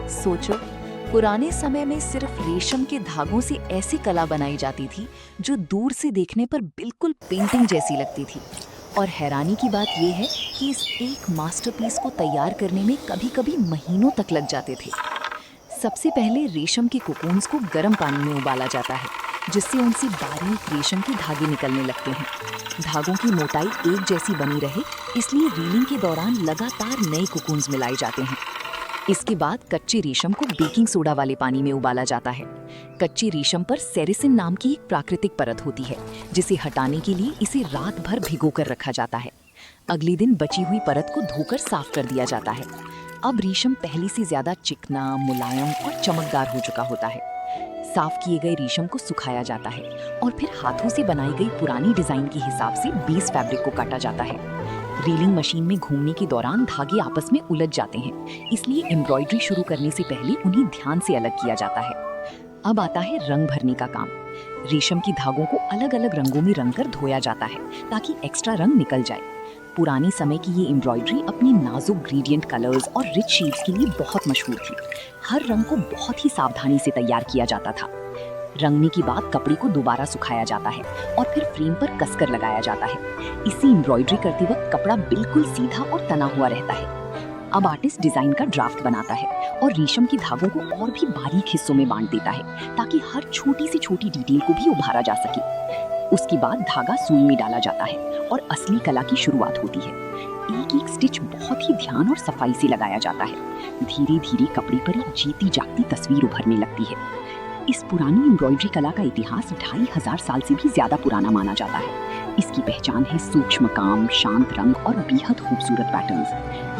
सोचो, पुराने समय में सिर्फ रेशम के धागों से ऐसी कला बनाई जाती थी जो दूर से देखने पर बिल्कुल पेंटिंग जैसी लगती थी। और हैरानी की बात यह है कि इस एक मास्टरपीस को तैयार करने में कभी-कभी महीनों तक लग जाते थे। सबसे पहले रेशम के कोकून्स को गर्म पानी में उबाला जाता है, जिससे उनसे बारीक रेशम के धागे निकलने लगते हैं। धागों की मोटाई एक जैसी बनी रहे, इसलिए रीलिंग के दौरान लगातार नए कोकून्स मिलाए जाते हैं। इसके बाद कच्चे रेशम को बेकिंग सोडा वाले पानी में उबाला जाता है। कच्चे रेशम पर सेरिसिन नाम की एक प्राकृतिक परत होती है, जिसे हटाने के लिए इसे रात भर भिगोकर रखा जाता है। अगले दिन बची हुई परत को धोकर साफ कर दिया जाता है। अब रेशम पहले से ज्यादा चिकना, मुलायम और चमकदार हो चुका होता है। साफ किए गए रेशम को सुखाया जाता है और फिर हाथों से बनाई गई पुरानी डिजाइन के हिसाब से बेस फैब्रिक को काटा जाता है। रीलिंग मशीन में घूमने के दौरान धागे आपस में उलझ जाते हैं, इसलिए एम्ब्रॉयडरी शुरू करने से पहले उन्हें ध्यान से अलग किया जाता है। अब आता है रंग भरने का काम। रेशम की धागों को अलग अलग रंगों में रंगकर धोया जाता है ताकि एक्स्ट्रा रंग निकल जाए। पुराने समय की ये एम्ब्रॉयडरी अपनी नाजुक ग्रेडियंट कलर्स और रिच शेड्स के लिए बहुत मशहूर थी। हर रंग को बहुत ही सावधानी से तैयार किया जाता था। रंगने के बाद कपड़े को दोबारा सुखाया जाता है और फिर फ्रेम पर कसकर लगाया जाता है। इससे एम्ब्रॉयडरी करते वक्त कपड़ा बिल्कुल सीधा और तना हुआ रहता है। अब आर्टिस्ट डिजाइन का ड्राफ्ट बनाता है और रेशम के धागों को और भी बारीक हिस्सों में बांट देता है ताकि हर छोटी से छोटी डिटेल को भी उभारा जा सके। उसके बाद धागा सुई में डाला जाता है और असली कला की शुरुआत होती है। एक एक स्टिच बहुत ही ध्यान और सफाई से लगाया जाता है। धीरे धीरे कपड़े पर एक जीती जागती तस्वीर उभरने लगती है। इस पुरानी एम्ब्रॉयडरी कला का इतिहास 2500 साल से भी ज्यादा पुराना माना जाता है। इसकी पहचान है सूक्ष्म काम, शांत रंग और बेहद खूबसूरत पैटर्न्स।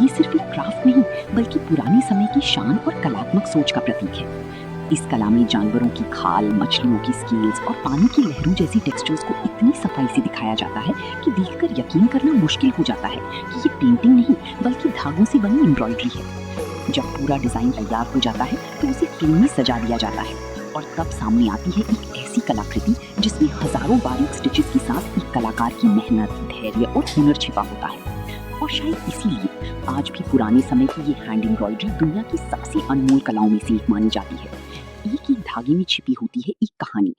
ये सिर्फ एक क्राफ्ट नहीं, बल्कि पुराने समय की शान और कलात्मक सोच का प्रतीक है। इस कला में जानवरों की खाल, मछलियों की स्केल्स और पानी की लहरों जैसी टेक्सचर्स को इतनी सफाई से दिखाया जाता है कि देखकर यकीन करना मुश्किल हो जाता है कि ये पेंटिंग नहीं, बल्कि धागों से बनी एम्ब्रॉयडरी है। जब पूरा डिजाइन तैयार हो जाता है तो उसे फ्रेम में सजा दिया जाता है और तब सामने आती है एक ऐसी कलाकृति जिसमें हजारों बारीक स्टिचेस के साथ एक कलाकार की मेहनत, धैर्य और हुनर छिपा होता है। और शायद इसीलिए आज भी पुराने समय की ये हैंड एम्ब्रॉयडरी दुनिया की सबसे अनमोल कलाओं में से एक मानी जाती है। एक एक धागे में छिपी होती है एक कहानी,